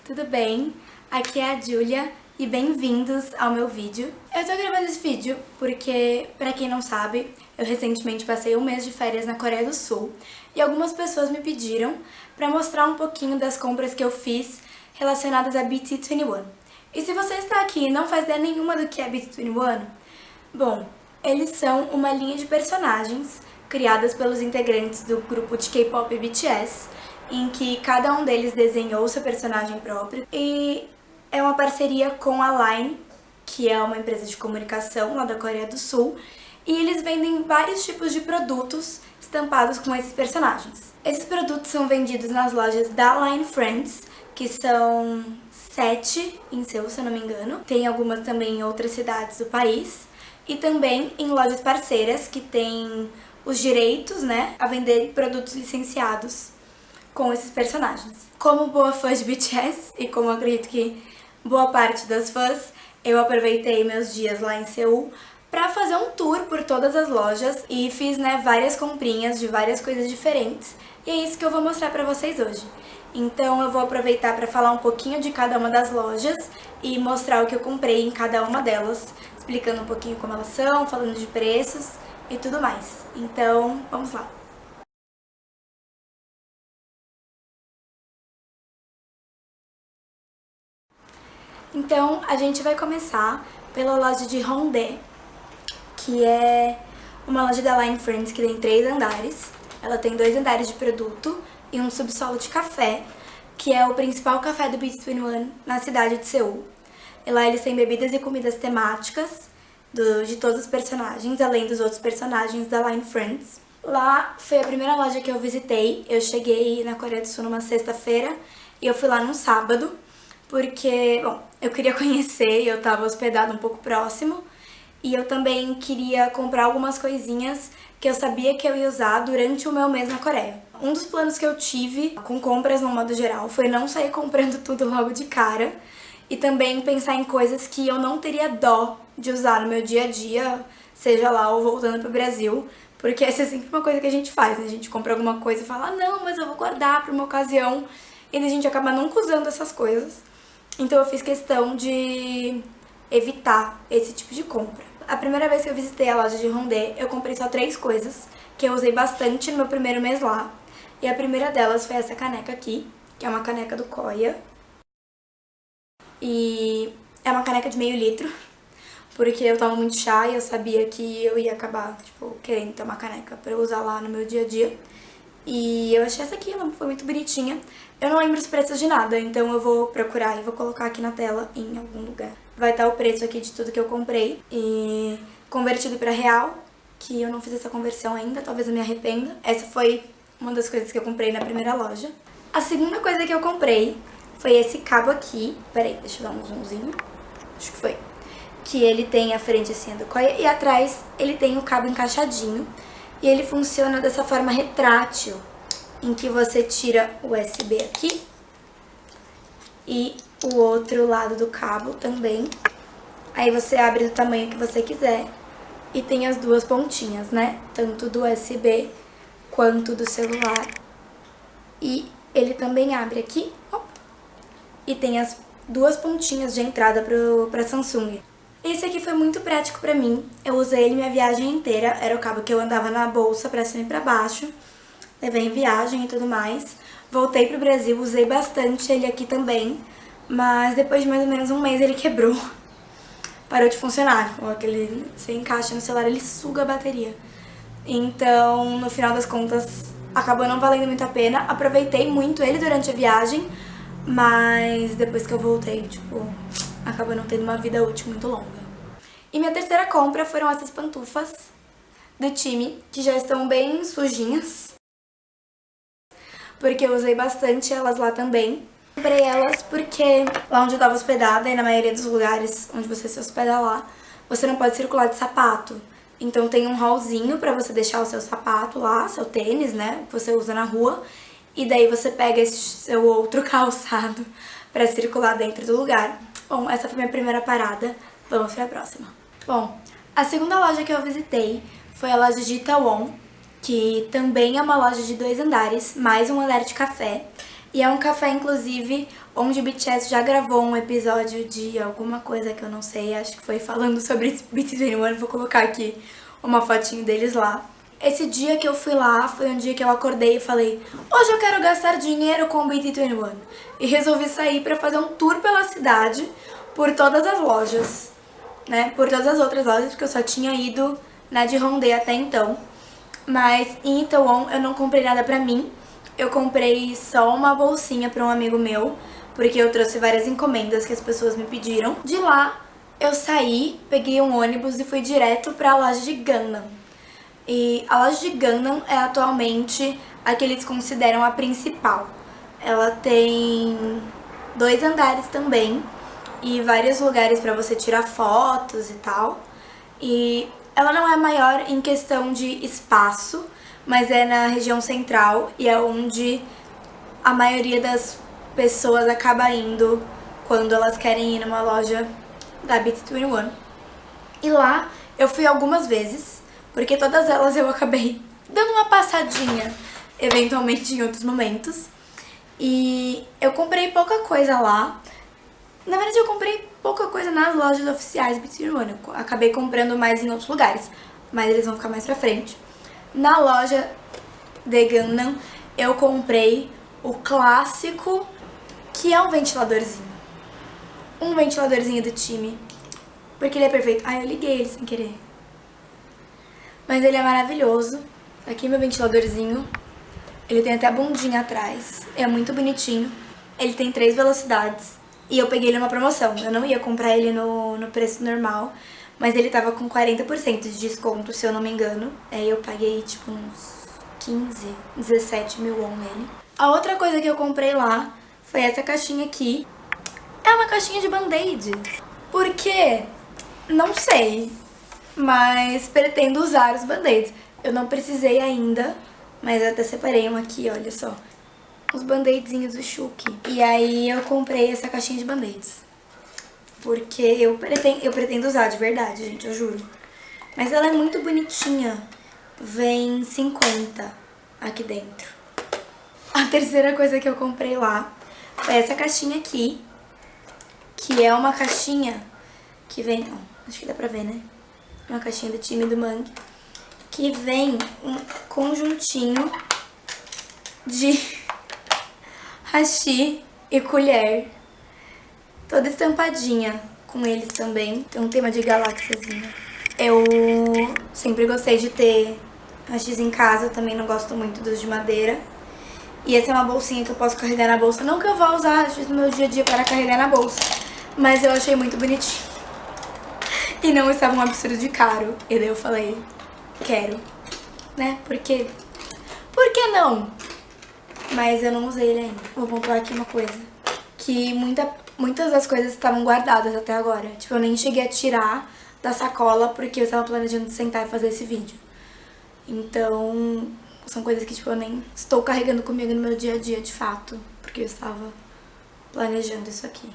tudo bem? Aqui é a Júlia e bem-vindos ao meu vídeo. Eu tô gravando esse vídeo porque, pra quem não sabe, eu recentemente passei um mês de férias na Coreia do Sul e algumas pessoas me pediram pra mostrar um pouquinho das compras que eu fiz relacionadas a BT21. E se você está aqui e não faz ideia nenhuma do que é BT21, bom, eles são uma linha de personagens criadas pelos integrantes do grupo de K-pop BTS, em que cada um deles desenhou seu personagem próprio, e é uma parceria com a Line, que é uma empresa de comunicação lá da Coreia do Sul, e eles vendem vários tipos de produtos estampados com esses personagens. Esses produtos são vendidos nas lojas da Line Friends, que são 7 em Seul, se eu não me engano. Tem algumas também em outras cidades do país. E também em lojas parceiras que têm os direitos, né, a vender produtos licenciados com esses personagens. Como boa fã de BTS, e como eu acredito que boa parte das fãs, eu aproveitei meus dias lá em Seul pra fazer um tour por todas as lojas e fiz, né, várias comprinhas de várias coisas diferentes. E é isso que eu vou mostrar pra vocês hoje. Então eu vou aproveitar para falar um pouquinho de cada uma das lojas e mostrar o que eu comprei em cada uma delas, explicando um pouquinho como elas são, falando de preços e tudo mais. Então, vamos lá! Então, a gente vai começar pela loja de Hongdae, que é uma loja da Line Friends que tem 3 andares. Ela tem 2 andares de produto e um subsolo de café, que é o principal café do BT21 na cidade de Seul. E lá eles têm bebidas e comidas temáticas de todos os personagens, além dos outros personagens da Line Friends. Lá foi a primeira loja que eu visitei. Eu cheguei na Coreia do Sul numa sexta-feira e eu fui lá num sábado, porque, bom, eu queria conhecer e eu tava hospedada um pouco próximo. E eu também queria comprar algumas coisinhas que eu sabia que eu ia usar durante o meu mês na Coreia. Um dos planos que eu tive com compras no modo geral foi não sair comprando tudo logo de cara e também pensar em coisas que eu não teria dó de usar no meu dia a dia, seja lá ou voltando pro Brasil, porque essa é sempre uma coisa que a gente faz, né? A gente compra alguma coisa e fala, ah, não, mas eu vou guardar pra uma ocasião, e a gente acaba nunca usando essas coisas. Então eu fiz questão de evitar esse tipo de compra. A primeira vez que eu visitei a loja de Hongdae, eu comprei só 3 coisas que eu usei bastante no meu primeiro mês lá. E a primeira delas foi essa caneca aqui, que é uma caneca do Koya. E é uma caneca de meio litro, porque eu tava muito chá e eu sabia que eu ia acabar, tipo, querendo ter uma caneca pra eu usar lá no meu dia a dia. E eu achei essa aqui, ela foi muito bonitinha. Eu não lembro os preços de nada, então eu vou procurar e vou colocar aqui na tela em algum lugar. Vai estar o preço aqui de tudo que eu comprei e convertido pra real, que eu não fiz essa conversão ainda, talvez eu me arrependa. Essa foi uma das coisas que eu comprei na primeira loja. A segunda coisa que eu comprei foi esse cabo aqui. Peraí, deixa eu dar um zoomzinho. Acho que foi. Que ele tem a frente assim do Koya e atrás ele tem o cabo encaixadinho. E ele funciona dessa forma retrátil, em que você tira o USB aqui e o outro lado do cabo também. Aí você abre do tamanho que você quiser e tem as duas pontinhas, né? Tanto do USB quanto do celular. E ele também abre aqui, ó, e tem as duas pontinhas de entrada pra Samsung. Esse aqui foi muito prático pra mim, eu usei ele minha viagem inteira, era o cabo que eu andava na bolsa pra cima e pra baixo, levei em viagem e tudo mais. Voltei pro Brasil, usei bastante ele aqui também, mas depois de mais ou menos um mês ele quebrou, parou de funcionar. Aquele, você encaixa no celular, ele suga a bateria. Então, no final das contas, acabou não valendo muito a pena, aproveitei muito ele durante a viagem, mas depois que eu voltei, tipo, acaba não tendo uma vida útil muito longa. E minha terceira compra foram essas pantufas do time, que já estão bem sujinhas, porque eu usei bastante elas lá também. Comprei elas porque lá onde eu tava hospedada, e na maioria dos lugares onde você se hospeda lá, você não pode circular de sapato. Então tem um hallzinho pra você deixar o seu sapato lá, seu tênis, né, que você usa na rua, e daí você pega esse seu outro calçado pra circular dentro do lugar. Bom, essa foi minha primeira parada, vamos pra próxima. Bom, a segunda loja que eu visitei foi a loja de Itaewon, que também é uma loja de 2 andares, mais um andar de café. E é um café, inclusive, onde o BTS já gravou um episódio de alguma coisa que eu não sei, acho que foi falando sobre BT21, vou colocar aqui uma fotinho deles lá. Esse dia que eu fui lá foi um dia que eu acordei e falei, hoje eu quero gastar dinheiro com o BT21. E resolvi sair pra fazer um tour pela cidade, por todas as lojas, né? Por todas as outras lojas, porque eu só tinha ido na de Hongdae até então. Mas em Itaewon eu não comprei nada pra mim. Eu comprei só uma bolsinha pra um amigo meu, porque eu trouxe várias encomendas que as pessoas me pediram. De lá, eu saí, peguei um ônibus e fui direto pra loja de Gangnam. E a loja de Gangnam é atualmente a que eles consideram a principal. Ela tem 2 andares também e vários lugares pra você tirar fotos e tal. E ela não é maior em questão de espaço, mas é na região central e é onde a maioria das pessoas acaba indo quando elas querem ir numa loja da BT21. E lá eu fui algumas vezes, porque todas elas eu acabei dando uma passadinha, eventualmente em outros momentos. E eu comprei pouca coisa lá. Na verdade, eu comprei pouca coisa nas lojas oficiais do BT21. Eu acabei comprando mais em outros lugares, mas eles vão ficar mais pra frente. Na loja de Gangnam, eu comprei o clássico, que é um ventiladorzinho. Um ventiladorzinho do time, porque ele é perfeito. Ai, eu liguei ele sem querer. Mas ele é maravilhoso. Aqui meu ventiladorzinho. Ele tem até a bundinha atrás. É muito bonitinho. Ele tem 3 velocidades. E eu peguei ele numa promoção. Eu não ia comprar ele no preço normal, mas ele tava com 40% de desconto, se eu não me engano. Aí eu paguei tipo uns 15, 17 mil won nele. A outra coisa que eu comprei lá foi essa caixinha aqui. É uma caixinha de band-aids. Por quê? Não sei. Mas pretendo usar os band-aids. Eu não precisei ainda, mas eu até separei um aqui, olha só. Os band-aidzinhos do Chuuk. E aí eu comprei essa caixinha de band-aids. Porque eu pretendo usar, de verdade, gente, eu juro. Mas ela é muito bonitinha. Vem 50 aqui dentro. A terceira coisa que eu comprei lá foi essa caixinha aqui. Que é uma caixinha que vem... Ó, acho que dá pra ver, né? Uma caixinha do time do Mangue. Que vem um conjuntinho de hashi e colher. Toda estampadinha com eles também. Tem um tema de galáxiazinha. Eu sempre gostei de ter hashis em casa. Eu também não gosto muito dos de madeira. E essa é uma bolsinha que eu posso carregar na bolsa. Não que eu vá usar hashis no meu dia a dia para carregar na bolsa, mas eu achei muito bonitinho. E não estava um absurdo de caro. E daí eu falei, quero, né? Porque... Por que não? Mas eu não usei ele ainda. Vou pontuar aqui uma coisa. Que muitas das coisas estavam guardadas até agora. Tipo, eu nem cheguei a tirar da sacola porque eu tava planejando sentar e fazer esse vídeo. Então, são coisas que, tipo, eu nem estou carregando comigo no meu dia a dia, de fato. Porque eu estava planejando isso aqui.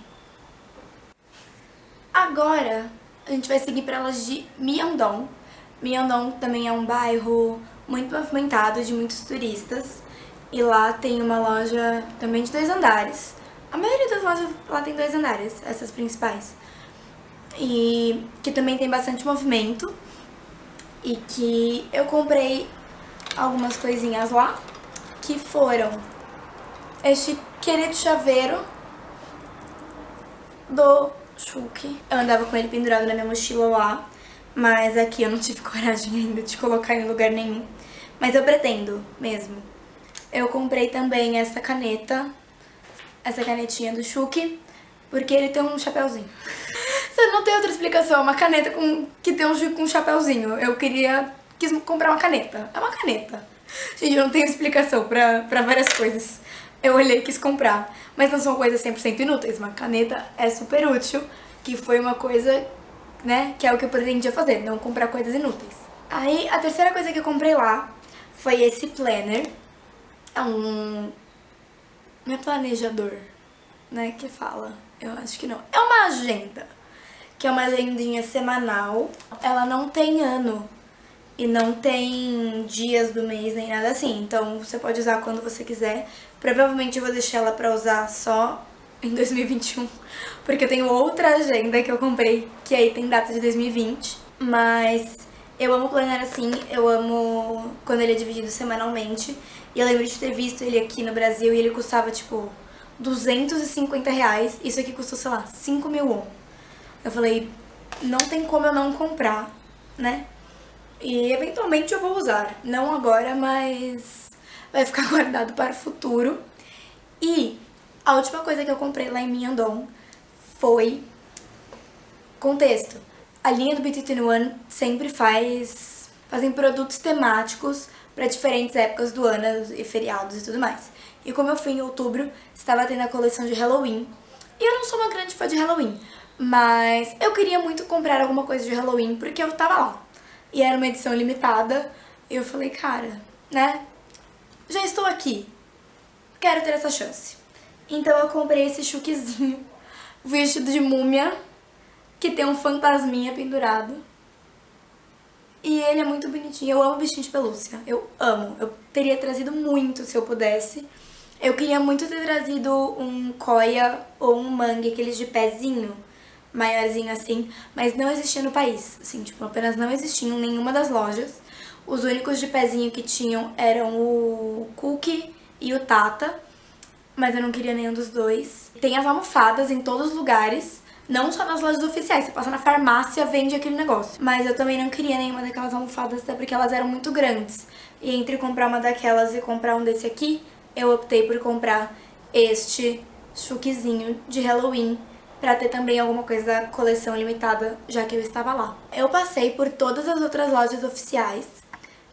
Agora, a gente vai seguir para elas de Myeongdong. Myeongdong também é um bairro muito movimentado, de muitos turistas. E lá tem uma loja também de 2 andares. A maioria das lojas lá tem 2 andares, essas principais. E que também tem bastante movimento. E que eu comprei algumas coisinhas lá, que foram este querido chaveiro do Chuuk. Eu andava com ele pendurado na minha mochila lá, mas aqui eu não tive coragem ainda de colocar em lugar nenhum. Mas eu pretendo mesmo. Eu comprei também essa caneta, essa canetinha do Chuuk, porque ele tem um chapéuzinho. Você não tem outra explicação, é uma caneta que tem um chapéuzinho. Quis comprar uma caneta. É uma caneta. Gente, eu não tenho explicação pra várias coisas. Eu olhei e quis comprar. Mas não são coisas 100% inúteis. Uma caneta é super útil, que foi uma coisa, né, que é o que eu pretendia fazer, não comprar coisas inúteis. Aí, a terceira coisa que eu comprei lá foi esse planner. É não é planejador, né, que fala. Eu acho que não. É uma agenda, que é uma agendinha semanal. Ela não tem ano. E não tem dias do mês nem nada assim. Então você pode usar quando você quiser. Provavelmente eu vou deixar ela pra usar só em 2021. Porque eu tenho outra agenda que eu comprei, que aí tem data de 2020. Mas eu amo planejar assim. Eu amo quando ele é dividido semanalmente. E eu lembro de ter visto ele aqui no Brasil e ele custava tipo R$ 250. Isso aqui custou, sei lá, 5.000 won. Eu falei, não tem como eu não comprar, né? E eventualmente eu vou usar. Não agora, mas vai ficar guardado para o futuro. E a última coisa que eu comprei lá em Myeongdong foi contexto. A linha do BT21 sempre fazem produtos temáticos para diferentes épocas do ano e feriados e tudo mais. E como eu fui em outubro, estava tendo a coleção de Halloween. E eu não sou uma grande fã de Halloween, mas eu queria muito comprar alguma coisa de Halloween porque eu tava lá. E era uma edição limitada. E eu falei, cara, né? Já estou aqui. Quero ter essa chance. Então eu comprei esse chuquezinho vestido de múmia, que tem um fantasminha pendurado. E ele é muito bonitinho. Eu amo bichinho de pelúcia. Eu amo. Eu teria trazido muito se eu pudesse. Eu queria muito ter trazido um coia ou um mangue, aqueles de pezinho, maiorzinho assim, mas não existia no país. Assim, tipo, apenas não existiam em nenhuma das lojas. Os únicos de pezinho que tinham eram o Cookie e o Tata, mas eu não queria nenhum dos dois. Tem as almofadas em todos os lugares, não só nas lojas oficiais. Você passa na farmácia, vende aquele negócio. Mas eu também não queria nenhuma daquelas almofadas, até porque elas eram muito grandes. E entre comprar uma daquelas e comprar um desse aqui, eu optei por comprar este chuquezinho de Halloween pra ter também alguma coisa da coleção limitada, já que eu estava lá. Eu passei por todas as outras lojas oficiais,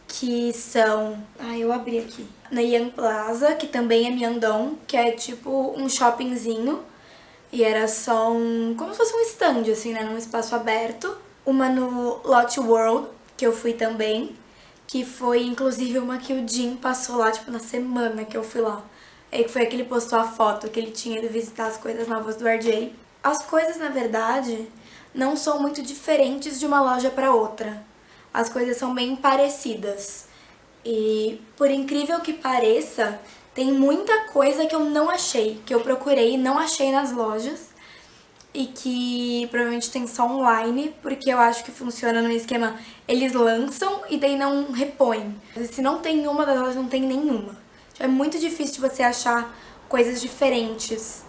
que são... eu abri aqui. Na Young Plaza, que também é Myeongdong, que é tipo um shoppingzinho. E era só como se fosse um stand, assim, né? Num espaço aberto. Uma no Lot World, que eu fui também. Que foi, inclusive, uma que o Jin passou lá, tipo, na semana que eu fui lá. Aí que foi aquele que postou a foto que ele tinha ido visitar as coisas novas do RJ. As coisas, na verdade, não são muito diferentes de uma loja para outra. As coisas são bem parecidas. E, por incrível que pareça, tem muita coisa que eu não achei, que eu procurei e não achei nas lojas. E que provavelmente tem só online, porque eu acho que funciona no esquema, eles lançam e daí não repõem. Se não tem uma das lojas, não tem nenhuma. É muito difícil de você achar coisas diferentes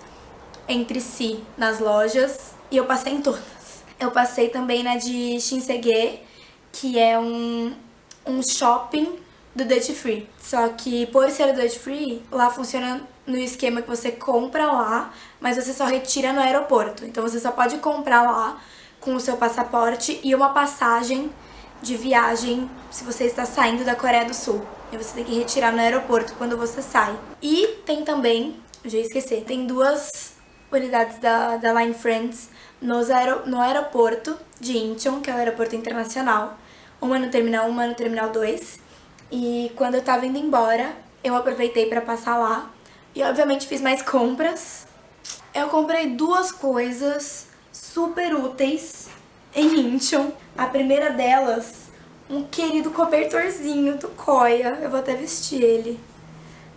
entre si nas lojas, e eu passei em todas. Eu passei também na de Shinsegae, que é um shopping do Duty Free. Só que por ser Duty Free, lá funciona no esquema que você compra lá, mas você só retira no aeroporto. Então você só pode comprar lá com o seu passaporte e uma passagem de viagem se você está saindo da Coreia do Sul. E você tem que retirar no aeroporto quando você sai. E tem também, já esqueci, tem duas unidades da Line Friends no aeroporto de Incheon, que é o aeroporto internacional. Uma no Terminal 1, uma no Terminal 2. E quando eu tava indo embora, eu aproveitei pra passar lá. E obviamente fiz mais compras. Eu comprei duas coisas super úteis em Incheon. A primeira delas, um querido cobertorzinho do Koya. Eu vou até vestir ele.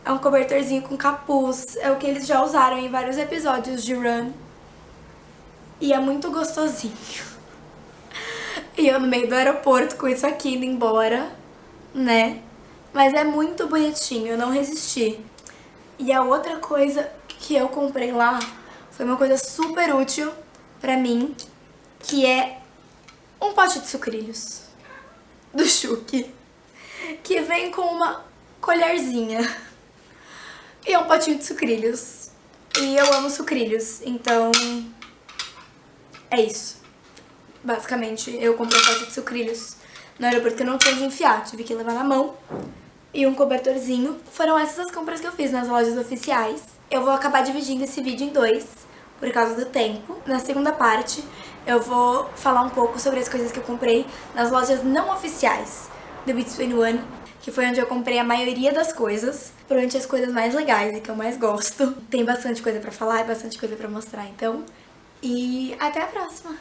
É um cobertorzinho com capuz. É o que eles já usaram em vários episódios de Run. E é muito gostosinho. E eu no meio do aeroporto com isso aqui indo embora, né? Mas é muito bonitinho, eu não resisti. E a outra coisa que eu comprei lá foi uma coisa super útil pra mim, que é um pote de sucrilhos do Chuki, que vem com uma colherzinha. E é um potinho de sucrilhos. E eu amo sucrilhos, então é isso. Basicamente, eu comprei um pote de sucrilhos no aeroporto que eu não tinha de enfiar, tive que levar na mão. E um cobertorzinho. Foram essas as compras que eu fiz nas lojas oficiais. Eu vou acabar dividindo esse vídeo em dois, por causa do tempo. Na segunda parte, eu vou falar um pouco sobre as coisas que eu comprei nas lojas não oficiais do BT21, que foi onde eu comprei a maioria das coisas, provavelmente as coisas mais legais e que eu mais gosto. Tem bastante coisa pra falar e bastante coisa pra mostrar, então. E até a próxima!